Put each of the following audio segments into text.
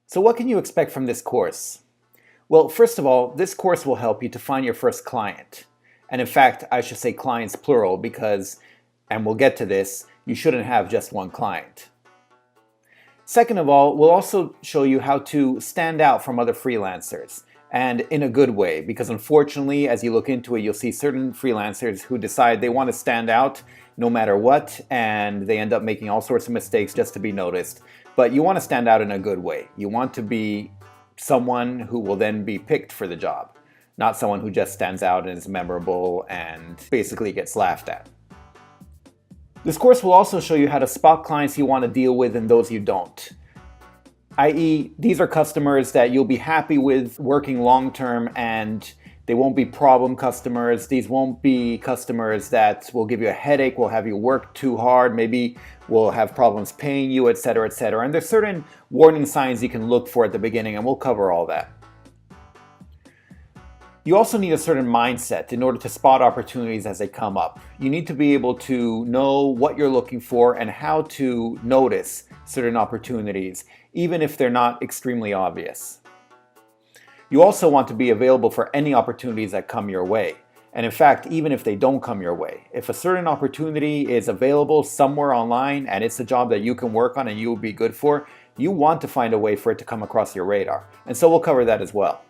So what can you expect from this course? Well, first of all, this course will help you to find your first client. And in fact, I should say clients plural because, and we'll get to this, you shouldn't have just one client. Second of all, we'll also show you how to stand out from other freelancers, and in a good way, because unfortunately, as you look into it, you'll see certain freelancers who decide they want to stand out no matter what, and they end up making all sorts of mistakes just to be noticed. But you want to stand out in a good way. You want to be someone who will then be picked for the job, not someone who just stands out and is memorable and basically gets laughed at. This course will also show you how to spot clients you want to deal with and those you don't. i.e., these are customers that you'll be happy with working long-term and they won't be problem customers. These won't be customers that will give you a headache, will have you work too hard, maybe will have problems paying you, etc., etc. And there's certain warning signs you can look for at the beginning, and we'll cover all that. You also need a certain mindset in order to spot opportunities as they come up. You need to be able to know what you're looking for and how to notice certain opportunities, even if they're not extremely obvious. You also want to be available for any opportunities that come your way. And in fact, even if they don't come your way, if a certain opportunity is available somewhere online and it's a job that you can work on and you will be good for, you want to find a way for it to come across your radar. And so we'll cover that as well.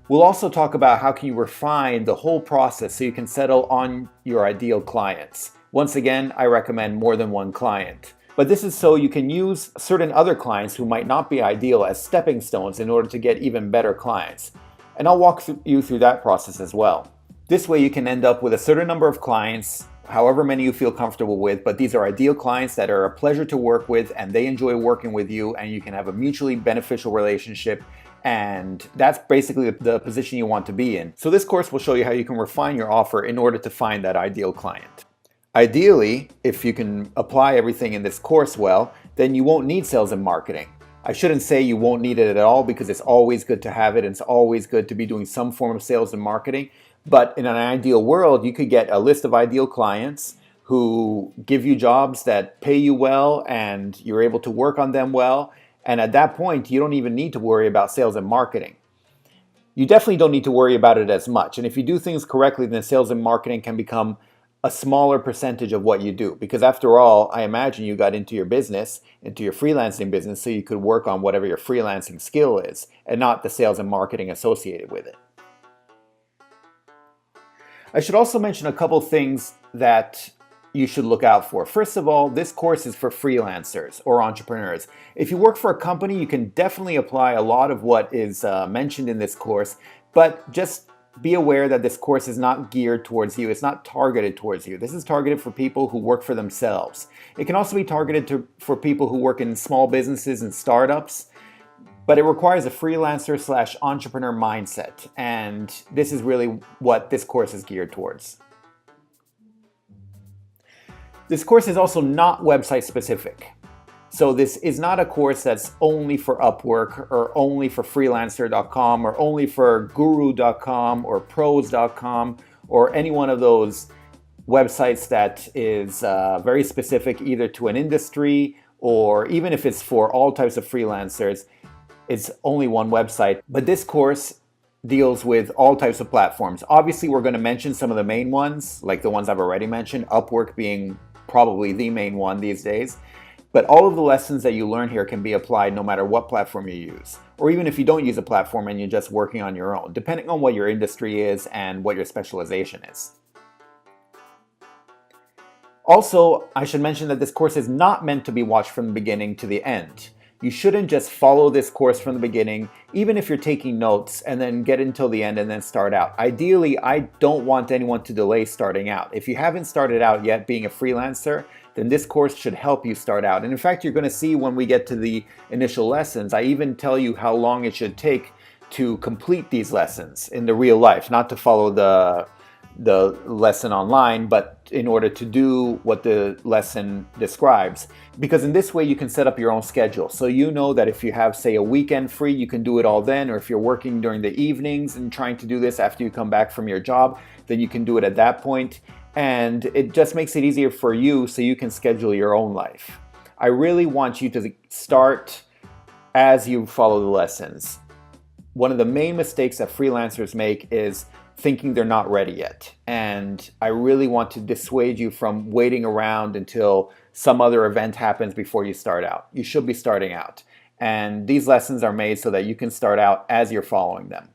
We'll also talk about how can you refine the whole process so you can settle on your ideal clients. Once again, I recommend more than one client. But this is so you can use certain other clients who might not be ideal as stepping stones in order to get even better clients. And I'll walk you through that process as well. This way you can end up with a certain number of clients, however many you feel comfortable with, but these are ideal clients that are a pleasure to work with and they enjoy working with you, and you can have a mutually beneficial relationship. And that's basically the position you want to be in. So this course will show you how you can refine your offer in order to find that ideal client. Ideally, if you can apply everything in this course well, then you won't need sales and marketing. I shouldn't say you won't need it at all, because it's always good to have it. It's always good to be doing some form of sales and marketing. But in an ideal world, you could get a list of ideal clients who give you jobs that pay you well and you're able to work on them well. And at that point, you don't even need to worry about sales and marketing. You definitely don't need to worry about it as much. And if you do things correctly, then sales and marketing can become a smaller percentage of what you do. Because after all, I imagine you got into your business, into your freelancing business, so you could work on whatever your freelancing skill is and not the sales and marketing associated with it. I should also mention a couple things that you should look out for. First of all, this course is for freelancers or entrepreneurs. If you work for a company, you can definitely apply a lot of what is mentioned in this course, but just be aware that this course is not geared towards you. It's not targeted towards you. This is targeted for people who work for themselves. It can also be targeted for people who work in small businesses and startups, but it requires a freelancer/entrepreneur mindset, and this is really what this course is geared towards. This course is also not website specific. So this is not a course that's only for Upwork or only for freelancer.com or only for guru.com or pros.com or any one of those websites that is very specific either to an industry, or even if it's for all types of freelancers, it's only one website. But this course deals with all types of platforms. Obviously, we're going to mention some of the main ones, like the ones I've already mentioned, Upwork being probably the main one these days. But all of the lessons that you learn here can be applied no matter what platform you use, or even if you don't use a platform and you're just working on your own, depending on what your industry is and what your specialization is. Also, I should mention that this course is not meant to be watched from the beginning to the end. You shouldn't just follow this course from the beginning, even if you're taking notes, and then get until the end and then start out. Ideally, I don't want anyone to delay starting out. If you haven't started out yet being a freelancer, then this course should help you start out. And in fact, you're going to see when we get to the initial lessons, I even tell you how long it should take to complete these lessons in the real life, not to follow the lesson online, but in order to do what the lesson describes. Because in this way you can set up your own schedule. So you know that if you have, say, a weekend free, you can do it all then, or if you're working during the evenings and trying to do this after you come back from your job, then you can do it at that point. And it just makes it easier for you so you can schedule your own life. I really want you to start as you follow the lessons. One of the main mistakes that freelancers make is thinking they're not ready yet. And I really want to dissuade you from waiting around until some other event happens before you start out. You should be starting out. And these lessons are made so that you can start out as you're following them.